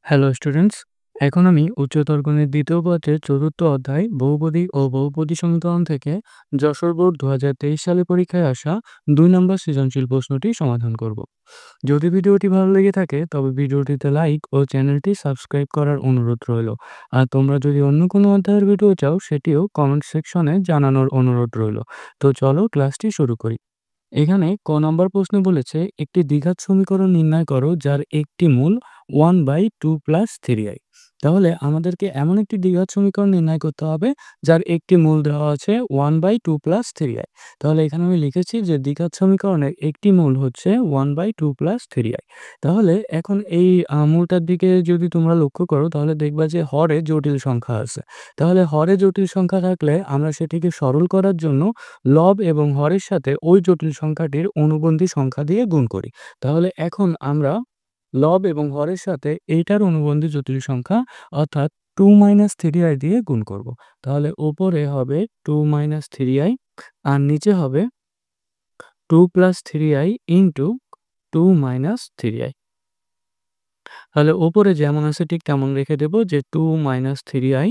Hello students, এখন আমি উচ্চতর গণিত দ্বিতীয় পত্রের চতুর্থ অধ্যায় বহুপদী ও বহুপদী সমীকরণ থেকে যশোর বোর্ড 2023 সালে পরীক্ষায় আসা 2 নম্বর সৃজনশীল প্রশ্নটি সমাধান করব। যদি ভিডিওটি ভালো লেগে থাকে তবে ভিডিওটিতে লাইক ও চ্যানেলটি সাবস্ক্রাইব করার অনুরোধ রইল। আর তোমরা যদি অন্য কোনো অধ্যায়ের ভিডিও চাও সেটিও কমেন্ট সেকশনে জানানোর অনুরোধ রইল। তো চলো ক্লাসটি শুরু করি। এখানে ক নম্বর প্রশ্নে বলেছে একটি দ্বিঘাত সমীকরণ নির্ণয় করো যার একটি মূল 1/2 + 3i। তাহলে আমাদেরকে এমন একটি দ্বিঘাত সমীকরণ নির্ণয় করতে হবে যার একটি মূল দেওয়া আছে 1/2 + 3i। তাহলে এখানে আমি লিখেছি যে দ্বিঘাত সমীকরণের একটি মূল হচ্ছে 1/2 + 3i। তাহলে এখন এই মূলটার দিকে যদি তোমরা লক্ষ্য করো তাহলে দেখবা যে হরে জটিল সংখ্যা আছে। তাহলে হরে জটিল সংখ্যা থাকলে আমরা সেটিকে সরল করার জন্য লব এবং হরের সাথে ওই জটিল সংখ্যাটির অনুবন্ধী সংখ্যা দিয়ে গুণ করি। তাহলে এখন আমরা লব এবং হরের সাথে এইটার অনুবন্ধী জটিল সংখ্যা অর্থাৎ 2 - 3i দিয়ে গুণ করব। তাহলে উপরে হবে 2 - 3i আর নিচে হবে 2 + 3i ইন্টু 2 - 3i। তাহলে উপরে যেমন আছে ঠিক তেমন রেখে দেব যে 2 - 3i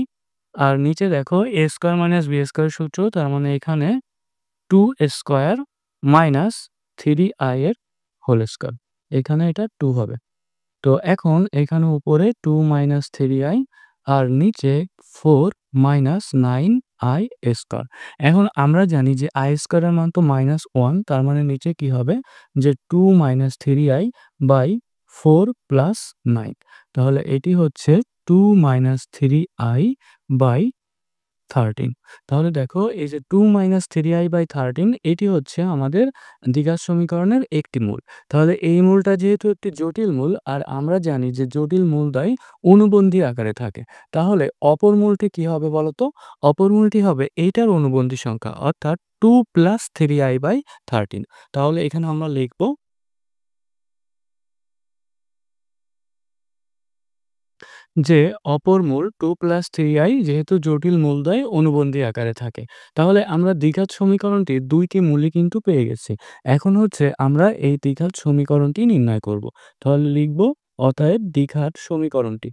আর নিচে দেখো a² - b² সূত্র, তার মানে এখানে 2² - 3i এর হোল স্কয়ার। এখানে এটা 2 হবে। তো এখন এখানে উপরে 2 - 3i আর নিচে 4 - 9i স্কয়ার। এখন আমরা জানি যে i স্কয়ারের মান তো -1, তার মানে নিচে কি হবে যে 2 - 3i বাই 4 + 9। তাহলে এটি হচ্ছে 2 - 3i বাই 13। তাহলে দেখো এই যে 2 - 3i/13 এটি হচ্ছে আমাদের দ্বিঘাত সমীকরণের একটি মূল। তাহলে এই মূলটা যেহেতু একটি জটিল মূল আর আমরা জানি যে জটিল মূলদ্বয় অনুবন্ধী আকারে থাকে, তাহলে অপর মূলটি কি হবে বলতো? অপর মূলটি হবে এইটার অনুবন্ধী সংখ্যা অর্থাৎ 2 + 3i/13। তাহলে এখানে আমরা লিখব যে অপর মূল 2 + 3i যেহেতু জটিল মূলদ্বয় অনুবন্ধী আকারে থাকে। তাহলে আমরা দ্বিঘাত সমীকরণটির দুইটি মূলই কিন্তু পেয়ে গেছি। এখন হচ্ছে আমরা এই দ্বিঘাত সমীকরণটি নির্ণয় করব। তাহলে লিখব অতএব দ্বিঘাত সমীকরণটি।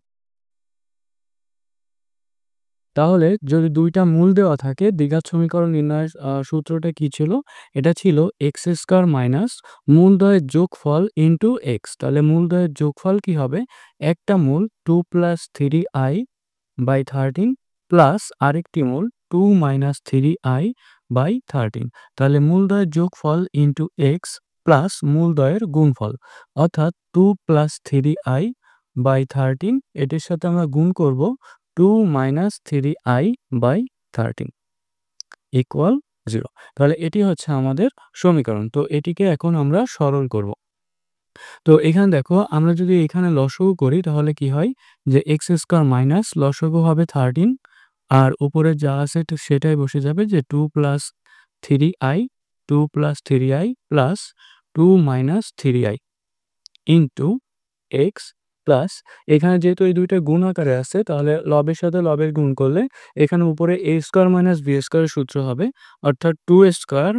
তাহলে যদি দুইটা মূল দেওয়া থাকে দ্বিঘাত সমীকরণ নির্ণয়ের সূত্রটা কি ছিল? এটা ছিল x² মাইনাস মূলদ্বয়ের যোগফল ইনটু x। তাহলে মূলদ্বয়ের যোগফল কি হবে? একটা মূল 2 + 3i/13 প্লাস আরেকটি মূল 2 - 3i/13। তাহলে মূলদ্বয়ের যোগফল ইনটু x প্লাস মূলদ্বয়ের গুণফল অর্থাৎ 2 + 3i/13 এটির সাথে আমরা গুণ করব 2 - 3i/13 ইকুয়াল 0। তাহলে এটি হচ্ছে আমাদের সমীকরণ। তো এটিকে এখন আমরা সরল করব। তো এখানে দেখো আমরা যদি এখানে লসাগু করি তাহলে কি হয় যে x² মাইনাস লসাগু হবে 13 আর উপরে যা আছে সেটাই বসে যাবে যে 2 + 3i 2 + 3i plus 2 - 3i into x plus এখানে যেহেতু এই দুইটা গুণ আকারে আছে তাহলে লবের সাথে লবের গুণ করলে এখানে উপরে a² - b² সূত্র হবে অর্থাৎ 2²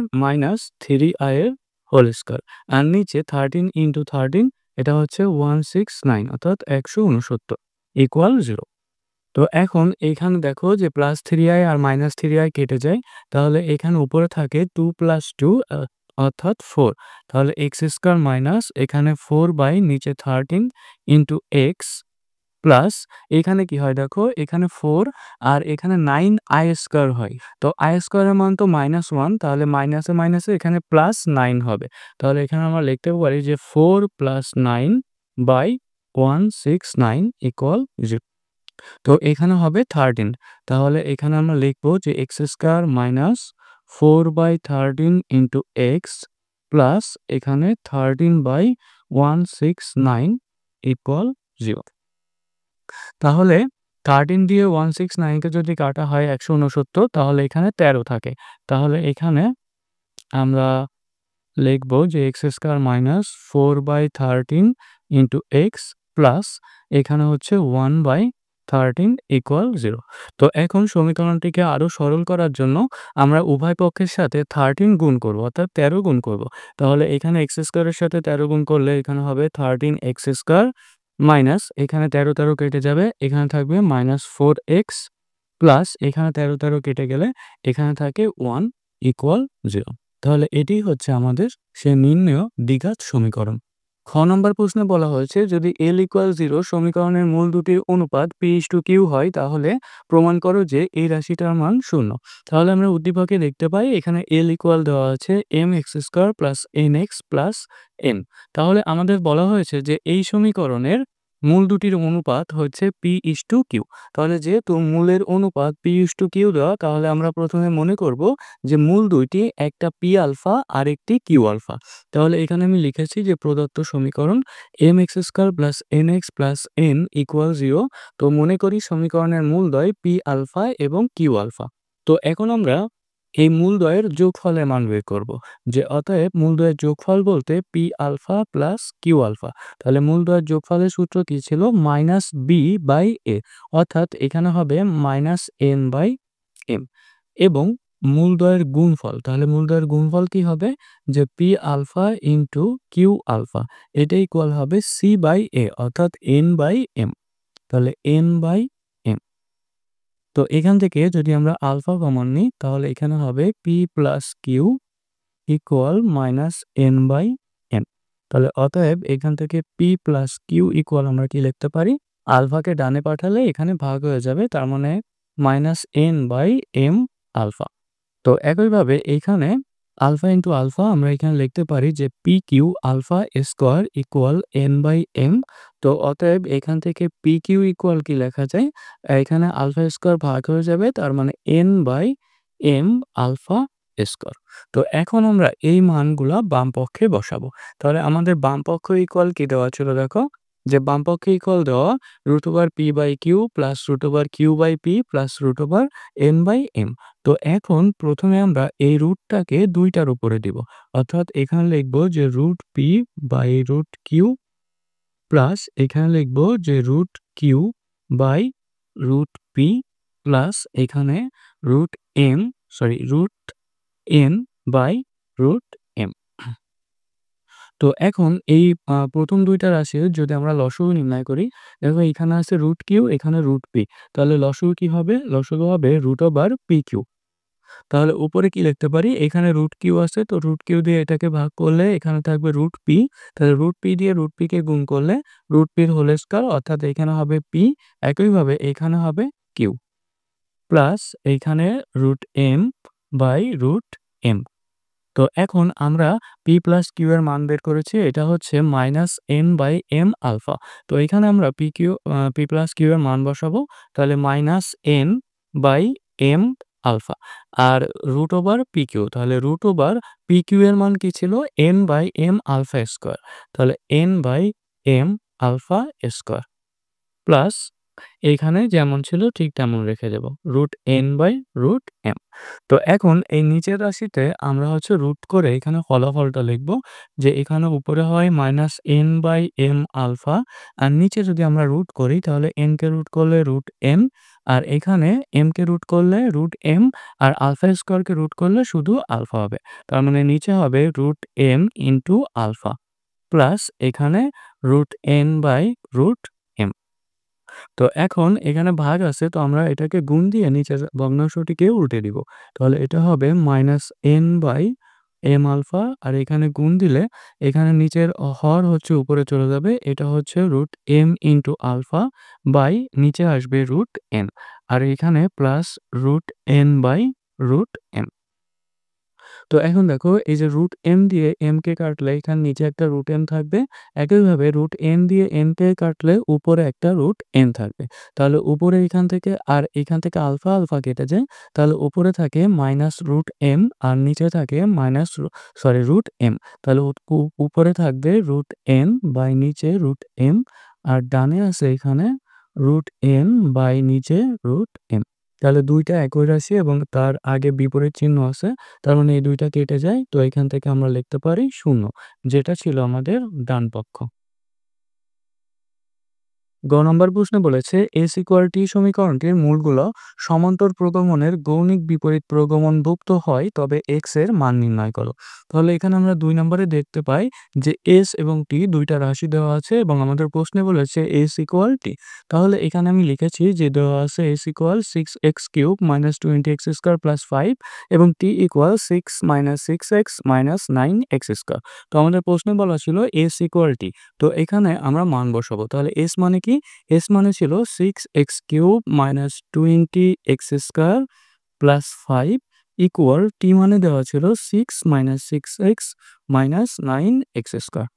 - 3i এর হোল স্কয়ার আর নিচে 13 × 13 এটা হচ্ছে 169 অর্থাৎ 169 ইকুয়াল 0। তো এখন এইখানে দেখো যে +3i আর -3i কেটে যায়। তাহলে এখানে উপরে থাকে 2 + 2 অর্থাৎ 4। তাহলে x² মাইনাস এখানে 4 বাই নিচে 13 × x প্লাস এখানে কি হয় দেখো এখানে 4 আর এখানে 9i² হয়। তো i² এর মান তো -1, তাহলে মাইনাসে মাইনাসে এখানে +9 হবে। তাহলে এখানে আমরা লিখতে পারি যে 4 + 9/169 ইকুয়াল 0। তো এখানে হবে 13। তাহলে এখানে আমরা লিখব যে x² মাইনাস 4/13 × x প্লাস এখানে 13/169 ইকুয়াল 0। তাহলে 13 দিয়ে 169 কে যদি কাটা হয় 169, তাহলে এখানে 13 থাকে। তাহলে এখানে আমরা লিখব যে x² মাইনাস 4/13 × x প্লাস এখানে হচ্ছে 1/13 ইকুয়াল 0। তো এখন সমীকরণটিকে আরো সরল করার জন্য আমরা উভয় পক্ষের সাথে 13 গুণ করব অর্থাৎ 13 গুণ করব। তাহলে এখানে x² এর সাথে 13 গুণ করলে এখানে হবে 13x² মাইনাস এখানে 13 কেটে যাবে, এখানে থাকবে -4x প্লাস এখানে 13 কেটে গেলে এখানে থাকে 1 ইকুয়াল 0। তাহলে এটিই হচ্ছে আমাদের সে নির্ণেয় দ্বিঘাত সমীকরণ। খ নম্বর প্রশ্নে বলা হয়েছে যদি L ইকুয়াল 0 সমীকরণের মূল দুটির অনুপাত P/Q হয় তাহলে প্রমাণ করো যে এই রাশিটার মান 0। তাহলে আমরা উদ্দীপকে দেখতে পাই এখানে L ইকুয়াল দেওয়া আছে mx² plus nx plus n। তাহলে আমাদের বলা হয়েছে যে এই সমীকরণের মূল দুটির অনুপাত হচ্ছে P/Q। তাহলে যেহেতু মূলের অনুপাত P/Q দেওয়া তাহলে আমরা প্রথমে মনে করব যে মূল দুইটি একটা P আলফা আর একটি Q আলফা। তাহলে এখানে আমি লিখেছি যে প্রদত্ত সমীকরণ mx² plus nx plus n equal 0। তো মনে করি সমীকরণের মূলদ্বয় P আলফা এবং Q আলফা। তো এখন আমরা এই মূলদ্বয়ের যোগফলের মান বের করব, যে অতএব মূলদ্বয়ের যোগফল বলতে P alpha plus Q alpha. তাহলে মূলদ্বয়ের যোগফলের সূত্র কি ছিল -b/a, অর্থাৎ এখানে হবে -n/m। এবং মূলদ্বয়ের গুণফল, তাহলে মূলদ্বয়ের গুণফল কি হবে যে P alpha into Q alpha, এটা ইকুয়াল হবে c/a অর্থাৎ n/m। তাহলে n/m। তো এখান থেকে যদি আমরা আলফা কমন নিই তাহলে এখানে হবে P plus Q equal -n/m। তাহলে অতএব এখান থেকে P প্লাস Q ইকুয়াল আমরা কি লিখতে পারি, আলফাকে ডানে পাঠালে এখানে ভাগ হয়ে যাবে, তার মানে -n/m আলফা। তো একইভাবে এইখানে আলফা ইন্টু আলফা আমরা এখানে লিখতে পারি যে PQ alpha square equal n/m। তো অতএব এখান থেকে PQ ইকুয়াল কি লেখা যায়, এখানে আলফা স্কোয়ার ভাগ হয়ে যাবে, তার মানে n/m আলফা স্কোয়ার। তো এখন আমরা এই মানগুলা বাম পক্ষে বসাবো। তাহলে আমাদের বাম পক্ষ ইকুয়াল কি দেওয়া ছিল, দেখো যে বাম পক্ষে ইকুয়াল দেওয়া √p/q plus √q/p plus √n/m। তো এখন প্রথমে আমরা এই রুটটাকে 2টার উপরে দিব, অর্থাৎ এখানে লিখব যে √p/√q প্লাস এখানে লিখব যে √q/√p প্লাস এখানে √n/√m। তো এখন এই প্রথম ২টা রাশির যদি আমরা লসগু নির্ণয় করি, দেখো এখানে আছে √q এখানে √p, তাহলে লসগু কি হবে, লসগু হবে √/pq। তাহলে উপরে কি লিখতে পারি, এখানে √q আছে, তো √q দিয়ে এটাকে ভাগ করলে এখানে থাকবে √p। তাহলে √p দিয়ে √p কে গুণ করলে √p এর হোল স্কয়ার, অর্থাৎ এখানে হবে p। একইভাবে এখানে হবে q প্লাস এইখানে √m/√m। তো এখন আমরা p প্লাস q এর মান বের করেছি, এটা হচ্ছে -n/m আলফা। তো এখানে আমরা p প্লাস q এর মান বসাবো, তাহলে -n/m আলফা আর √pq, তাহলে √pq এর মান কি ছিল n/m আলফা স্কয়ার, তাহলে n/m আলফা স্কয়ার প্লাস এইখানে যেমন ছিল ঠিক তেমন রেখে দেব √n/√m। তো এখন এই নিচের রাশিতে আমরা হচ্ছে রুট করে এখানে ফলাফলটা লিখব, যে এখানে উপরে হয় -n/m আলফা আর নিচে যদি আমরা রুট করি তাহলে n কে রুট করলে √n আর এখানে m কে রুট করলে √m আর আলফা স্কয়ারকে রুট করলে শুধু আলফা হবে। তার মানে নিচে হবে √m ইন্টু আলফা প্লাস এখানে √n/√m। তো এখন এখানে ভাগ আছে, তো আমরা এটাকে গুণ দিয়ে নিচের ভগ্নাংশটিকে উল্টে দিব। তাহলে এটা হবে -n/m আলফা আর এখানে গুণ দিলে এখানে নিচের হর হচ্ছে উপরে চলে যাবে, এটা হচ্ছে √m ইন্টু আলফা বাই নিচে আসবে √n আর এখানে প্লাস √n/√m। তো এখন দেখো এই যে √m দিয়ে m কে কাটলে এখানে নিচে একটা √m থাকবে, একইভাবে √n দিয়ে n কে কাটলে উপরে একটা √n থাকবে। তাহলে উপরে এখান থেকে আর এখান থেকে আলফা আলফা কেটে যায়, তাহলে উপরে থাকে -√m আর নিচে থাকে √m। তাহলে উপরে থাকবে √n বাই নিচে √m আর ডানে আছে এখানে √n বাই নিচে √m। তাহলে ২টা একই রাশি এবং তার আগে বিপরীত চিহ্ন আছে, তার মানে এই ২টা কেটে যায়। তো এখান থেকে আমরা লিখতে পারি 0, যেটা ছিল আমাদের ডান পক্ষ। গ নম্বর প্রশ্নে বলেছে s ইকুয়াল টি সমীকরণটির মূলগুলো সমান্তর প্রগমনের গৌণিক বিপরীত প্রগমনভুক্ত হয় তবে x এর মান নির্ণয় করো। তাহলে এখানে আমরা 2 নম্বরে দেখতে পাই যে s এবং t দুইটা রাশি দেওয়া আছে এবং আমাদের প্রশ্নে বলেছে s ইকুয়াল t। তাহলে এখানে আমি লিখেছি যে দেওয়া আছে s equal 6x cube minus 20x square plus 5 এবং t ইকুয়াল 6 9x স্কোয়ার। তো আমাদের প্রশ্নে বলা ছিল s ইকুয়াল t। তো এখানে আমরা মান বসাবো। তাহলে s মানে কি? s মানে ছিল 6x cube minus 20x square plus 5 equal t মানে দেওয়া ছিল 6 9x স্কোয়ার।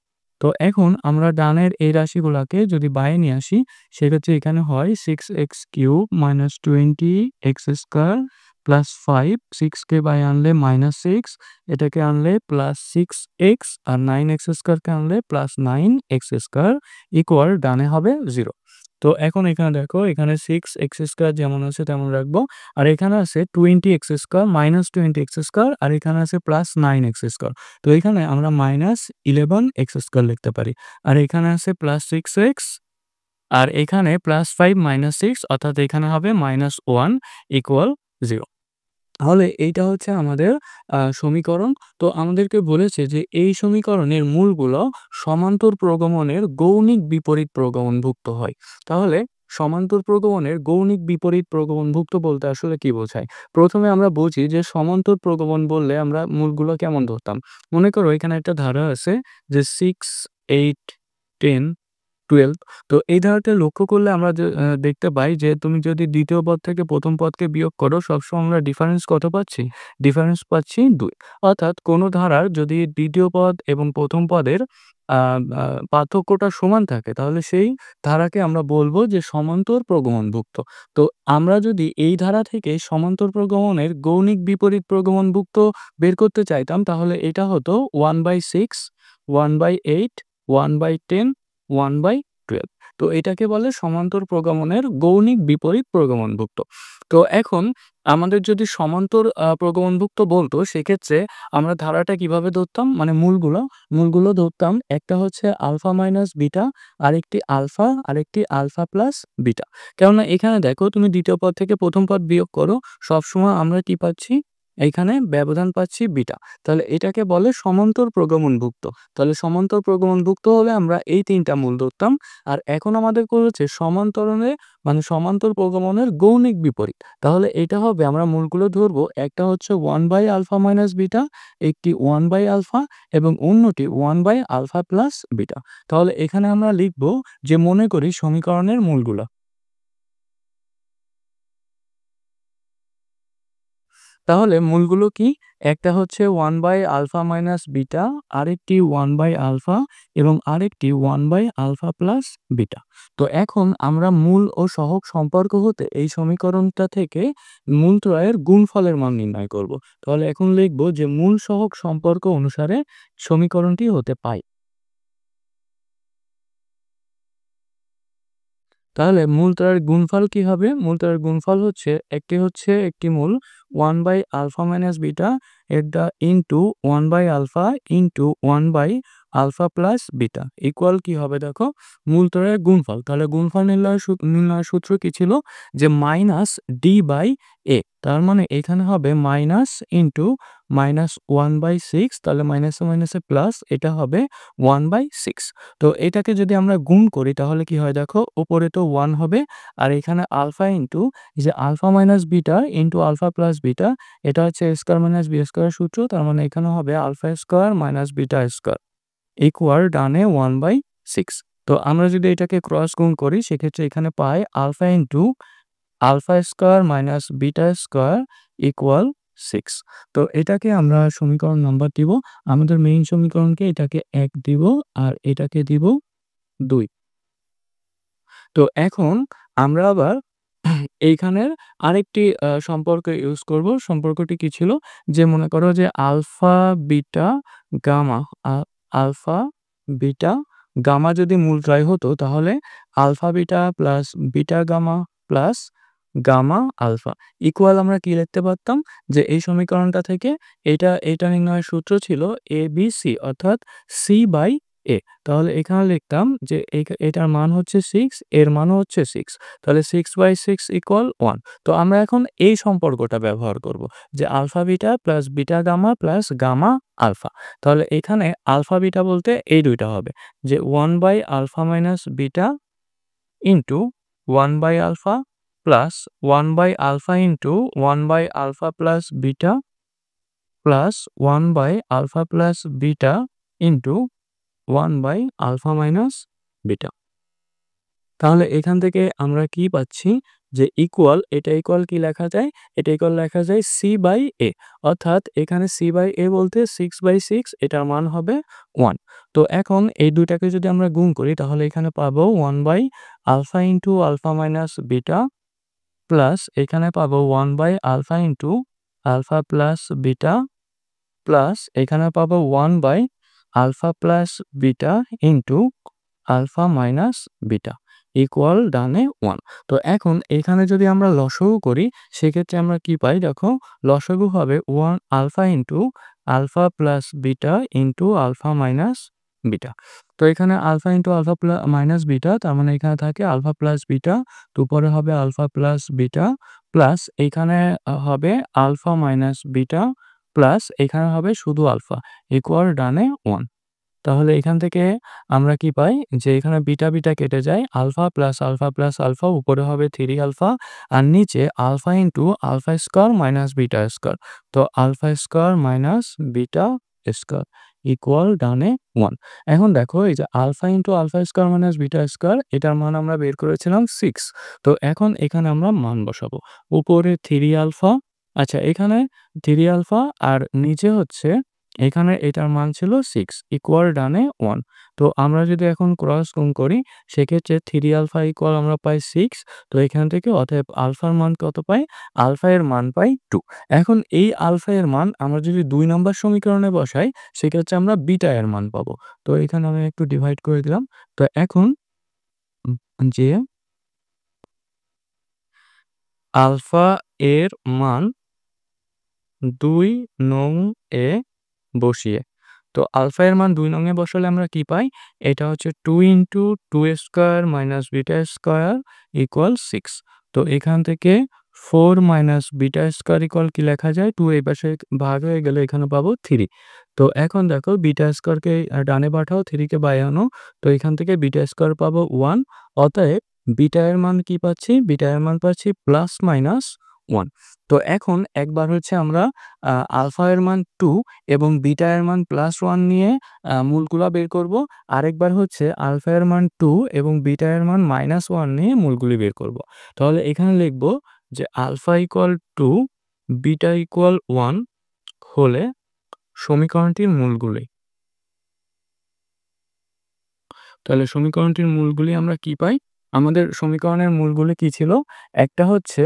তো এখন আমরা ডানের এই রাশিগুলাকে যদি বাইরে নিয়ে আসি সেক্ষেত্রে এখানে হয় 6x cube minus 20x square plus 5 6কে বাইরে আনলে -6 এটাকে আনলে প্লাস 6x আর 9x স্কোয়ারকে আনলে প্লাস 9x স্কোয়ার ইকুয়াল ডানে হবে 0। তো এখন এখানে দেখো এখানে 6x স্কোয়ার যেমন আছে তেমন রাখবো আর এখানে আছে 20x square minus 20x square আর এখানে আছে প্লাস 9x স্কোয়ার। তো এখানে আমরা -11x স্কোয়ার লিখতে পারি আর এখানে আছে প্লাস 6x আর এখানে প্লাস 5 মাইনাস 6 অর্থাৎ এখানে হবে -1 ইকুয়াল 0। তাহলে এইটা হচ্ছে আমাদের সমীকরণ। তো আমাদেরকে বলেছে যে এই সমীকরণের মূলগুলো সমান্তর প্রগমনের গৌণিক বিপরীত প্রগমনভুক্ত হয়। তাহলে সমান্তর প্রগমনের গৌণিক বিপরীত প্রগমনভুক্ত বলতে আসলে কি বোঝায়? প্রথমে আমরা বুঝি যে সমান্তর প্রগমন বললে আমরা মূলগুলো কেমন ধরতাম। মনে করো এখানে একটা ধারা আছে যে 6, 8, 10, 12। তো এই ধারাটা লক্ষ্য করলে আমরা দেখতে পাই যে তুমি যদি দ্বিতীয় পদ থেকে প্রথম পদকে বিয়োগ করো সবসময় আমরা ডিফারেন্স কত পাচ্ছি? ডিফারেন্স পাচ্ছি 2। অর্থাৎ কোনো ধারার যদি দ্বিতীয় পদ এবং প্রথম পদের আ আ পার্থক্যটা সমান থাকে তাহলে সেই ধারাকে আমরা বলব যে সমান্তর প্রগমনভুক্ত। তো আমরা যদি এই ধারা থেকে সমান্তর প্রগমনের গৌণিক বিপরীত প্রগমনভুক্ত বের করতে চাইতাম তাহলে এটা হতো 1/6, 1/8, 1/10, 1/12। তো এটাকে বলে সমান্তর প্রগমনের গৌণিক বিপরীত প্রগমনভুক্ত। তো এখন আমাদের যদি সমান্তর প্রগমনভুক্ত বলতো সেক্ষেত্রে আমরা ধারাটা কিভাবে ধরতাম? মানে মূলগুলো ধরতাম একটা হচ্ছে আলফা মাইনাস বিটা, আরেকটি আলফা, আরেকটি আলফা প্লাস বিটা। কেননা এখানে দেখো তুমি দ্বিতীয় পদ থেকে প্রথম পদ বিয়োগ করো সবসময় আমরা কি পাচ্ছি? এইখানে ব্যবধান পাচ্ছি বিটা। তাহলে এটাকে বলে সমান্তর প্রগমনভুক্ত। তাহলে সমান্তর প্রগমনভুক্ত হলে আমরা এই ৩ টা মূল ধরতাম। আর এখন আমাদের করেছে সমান্তরণে মানে সমান্তর প্রগমনের গৌণিক বিপরীত। তাহলে এটা হবে আমরা মূলগুলো ধরবো একটা হচ্ছে 1/α মাইনাস বিটা, একটি 1/α এবং অন্যটি 1/α প্লাস বিটা। তাহলে এখানে আমরা লিখব যে মনে করি সমীকরণের মূলগুলা। তাহলে মূলগুলো কি? একটা হচ্ছে 1/α মাইনাস বিটা, আরেকটি 1/α এবং আরেকটি 1/α প্লাস বিটা। তো এখন আমরা মূল ও সহগ সম্পর্ক হতে এই সমীকরণটা থেকে মূলত্রয়ের গুণফলের মান নির্ণয় করব। তাহলে এখন লিখব যে মূল সহগ সম্পর্ক অনুসারে সমীকরণটি হতে পায়। তাহলে মূলত্রয়ের গুণফল কি হবে? মূলত্রয়ের গুণফল হচ্ছে একটি মূল 1/α মাইনাস বিটা এটা into 1/α into 1/α plus beta equal কি হবে দেখো মূলত্রয়ের গুণফল। তাহলে গুণফল নির্ণয়ের সূত্র কি ছিল? যে মাইনাস ডি বাই এ। তার মানে এখানে হবে মাইনাস ইনটু -1/6 তাহলে মাইনাসে মাইনাসে প্লাস এটা হবে 1/6। তো এটাকে যদি আমরা গুণ করি তাহলে কি হয় দেখো উপরে তো 1 হবে আর এখানে আলফা ইনটু এই যে alpha minus beta into alpha plus beta এটা হচ্ছে a square minus b square সূত্র। তার মানে এখানে হবে alpha square minus beta square equal ডানে 1/6। তো আমরা যদি এটাকে ক্রস গুণ করি সেক্ষেত্রে এখানে পাই alpha into alpha square minus beta square equal 6। তো এটাকে আমরা সমীকরণ নাম্বার দিব। আমাদের মেইন সমীকরণকে এটাকে 1 দিব আর এটাকে দিব 2। তো এখন আমরা আবার এইখানের আরেকটি সম্পর্ক ইউজ করব। সম্পর্কটি কি ছিল? যে মনে করো যে alpha, beta, gamma alpha, beta, gamma যদি মূলত্রয় হতো তাহলে alpha beta plus beta gamma plus gamma alpha equal আমরা কি লিখতে পারতাম? যে এই সমীকরণটা থেকে এটা নির্ণয়ের সূত্র ছিল ABC অর্থাৎ C/A এ। তাহলে এখানে লিখতাম যে এটার মান হচ্ছে 6, এর মানও হচ্ছে 6। তাহলে 6/6 = 1। তো আমরা এখন এই সম্পর্কটা ব্যবহার করব যে alpha beta plus beta gamma plus gamma alpha. তাহলে এখানে আলফা বিটা বলতে এই ২ টা হবে যে 1/α minus beta into 1/α plus 1/α into 1/α plus beta plus 1/α plus beta into 1/α minus beta. তাহলে এখান থেকে আমরা কি পাচ্ছি যে এটা ইকুয়াল কি লেখা যায়? এটা ইকুয়াল লেখা যায় c/a, অর্থাৎ এখানে c/a বলতে 6/6, এটার মান হবে 1। তো এখন এই দুইটাকে যদি আমরা গুণ করি তাহলে এখানে পাবো 1/α into alpha minus beta plus এখানে পাবো 1/α into alpha plus beta plus এখানে পাবো 1/α plus beta into alpha minus beta equal ডানে 1। তো এখন এখানে যদি আমরা লসাগু করি সেক্ষেত্রে আমরা কি পাই? দেখো, লসাগু হবে 1 alpha into alpha plus beta into alpha minus beta. তো এখানে alpha into alpha minus beta, তার মানে এখানে থাকে আলফা প্লাস বিটা, তো উপরে হবে আলফা প্লাস বিটা প্লাস এখানে হবে আলফা মাইনাস বিটা প্লাস এখানে হবে শুধু আলফা ইকুয়াল ডানে 1। তাহলে এখান থেকে আমরা কি পাই যে এখানে বিটা বিটা কেটে যায়, alpha plus alpha plus alpha, উপরে হবে 3 আলফা আর নিচে alpha into alpha square minus beta square. তো alpha square minus beta square equal ডানে 1। এখন দেখো এই যে alpha into alpha square minus beta square, এটার মান আমরা বের করেছিলাম 6। তো এখন এখানে আমরা মান বসাবো। উপরে 3 আলফা, আচ্ছা এখানে 3 আলফা আর নিচে হচ্ছে এখানে এটার মান ছিল 6 ইকুয়াল ডানে 1। তো আমরা যদি এখন ক্রস গুণ করি সেক্ষেত্রে 3 আলফা ইকুয়াল আমরা পাই 6। তো এখান থেকে অতএব আলফার মান কত পাই? আলফা এর মান পাই 2। এখন এই আলফা এর মান আমরা যদি 2 নম্বর সমীকরণে বসাই সেক্ষেত্রে আমরা বিটা এর মান পাবো। তো এখানে আমি একটু ডিভাইড করে দিলাম। তো এখন যে আলফা এর মান 2 নং এ বসিয়ে, তো আলফা এর মান 2 নং এ বসালে আমরা কি পাই? এটা হচ্ছে 2 into 2 square minus beta square equal 6। তো এখান থেকে 4 মাইনাস বিটা স্কয়ার ইকুয়াল কি লেখা যায়? 2 এই পাশে ভাগ হয়ে গেলে এখানে পাবো 3। তো এখন দেখো বিটা স্কয়ারকে ডানে পাঠাও, 3 কে বায়ে আনো। তো এখান থেকে বিটা স্কয়ার পাবো 1। অতএব বিটা এর মান কি পাচ্ছি? বিটা এর মান পাচ্ছি প্লাস মাইনাস 1। তো এখন একবার হচ্ছে আমরা আলফা এর মান 2 এবং বিটা এর মান +1 নিয়ে মূলগুলা বের করব। আরেকবার হচ্ছে আলফা এর মান 2 এবং বিটা এর মান -1 নিয়ে মূলগুলি বের করব। তাহলে এখানে লিখব যে আলফা ইকুয়াল 2 বিটা ইকুয়াল 1 হলে সমীকরণটির মূলগুলি। তাহলে সমীকরণটির মূলগুলি আমরা কি পাই? আমাদের সমীকরণের মূলগুলি কি ছিল? একটা হচ্ছে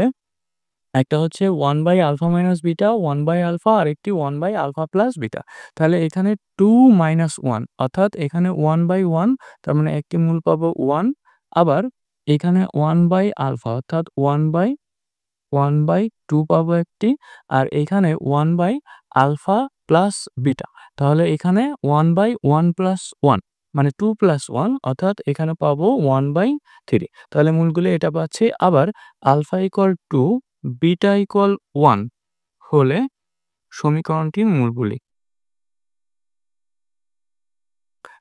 1/α মাইনাস বিটা, 1/α আরেকটি 1/α প্লাস বিটা। তাহলে এখানে 2 - 1 অর্থাৎ এখানে 1/1, তার মানে একটি মূল পাবো 1। আবার এখানে 1/α অর্থাৎ 1/2 পাবো একটি, আর এখানে 1/α প্লাস বিটা। তাহলে এখানে 1/1 প্লাস 1 মানে 2 প্লাস 1 অর্থাৎ এখানে পাবো 1/3। তাহলে মূলগুলি এটা পাচ্ছি। আবার আলফা ইকুয়াল 2 বিটা ইকুয়াল 1 হলে সমীকরণটির মূলগুলি।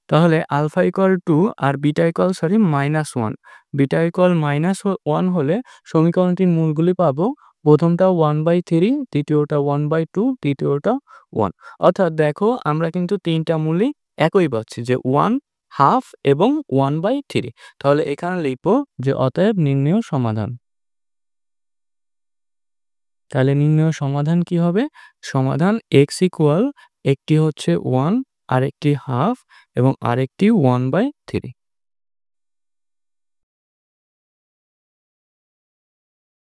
তাহলে আলফা ইকুয়াল 2 আর বিটা ইকুয়াল -1, বিটা ইকুয়াল -1 হলে সমীকরণটির মূলগুলি পাবো। প্রথমটা 1/3, দ্বিতীয়টা 1/2, তৃতীয়টা 1। অর্থাৎ দেখো আমরা কিন্তু 3টা মূলই একই পাচ্ছি যে 1, হাফ এবং 1/3। তাহলে এখানে লিখব যে অতএব নির্ণেয় সমাধান। তাহলে নির্ণেয় সমাধান কি হবে? সমাধান x ইকুয়াল একটি হচ্ছে 1, আরেকটি হাফ এবং আরেকটি 1/3।